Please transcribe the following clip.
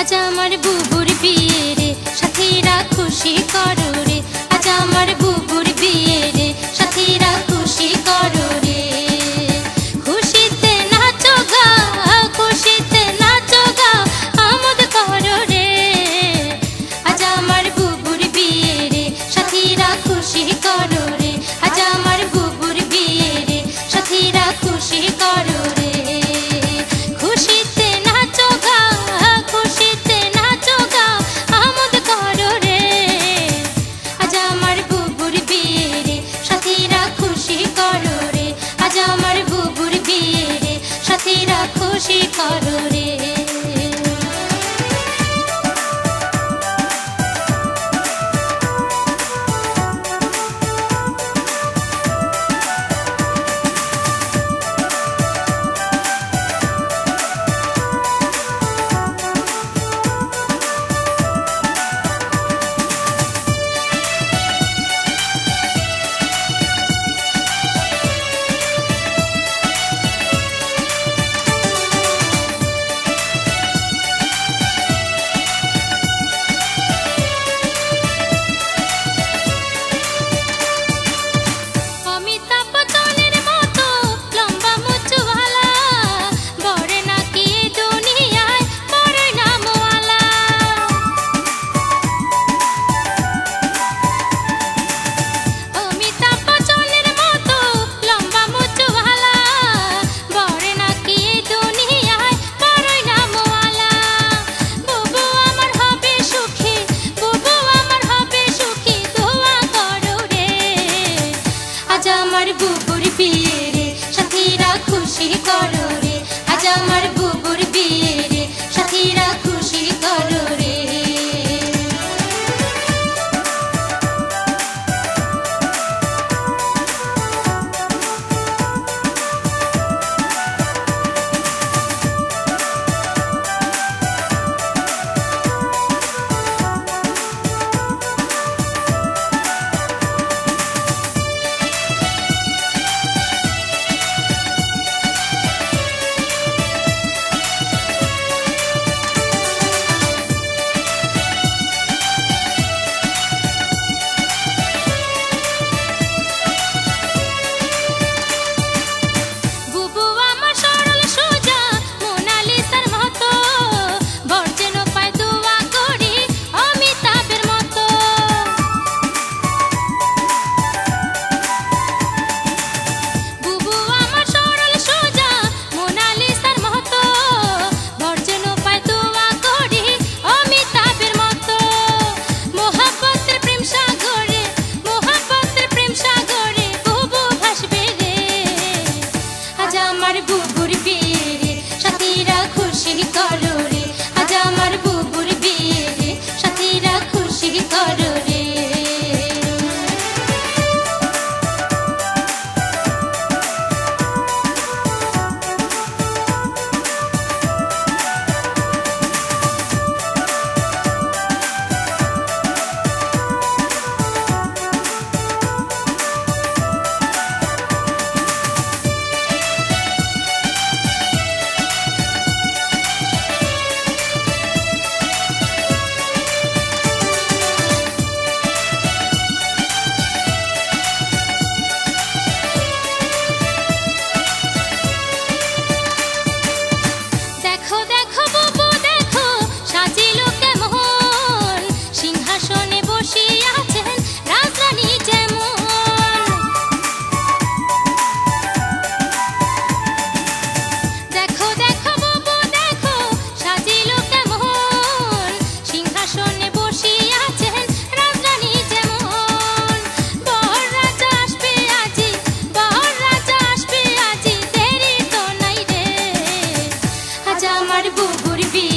আজ আমার বুবুর বিয়ে রে, সাথীরা খুশি করো রে। আজ আমার বুবুর বিয়ে রে, সাথীরা খুশি করো রে। খুশিতে নাচো গাও, খুশিতে নাচো গাও, আমোদ করো রে। আজ আমার বুবুর বিয়ে রে, সাথীরা খুশি করো রে। আজ আমার বুবুর বিয়ে রে, সাথীরা খুশি করো রে। খুশিতে নাচো গাও, খুশিতে নাচো গাও, আমোদ করো রে। আজ আমার বুবুর বিয়ে রে, সাথীরা খুশি করো রে। আজ আমার বুবুর বিয়ে রে, সাথীরা খুশি করো রে। আজ আমার বুবুর বিয়ে রে, সাথীরা খুশি করো রে। আজ আমার বুবুর বিয়ে রে, সাথীরা খুশি করো রে। বুবুর বিয়ে রে, সাথীরা খুশি করো রে। আজ আমার বুবুর বিয়ে রে, সাথীরা খুশি করো রে। আমার বুবুর বিয়ে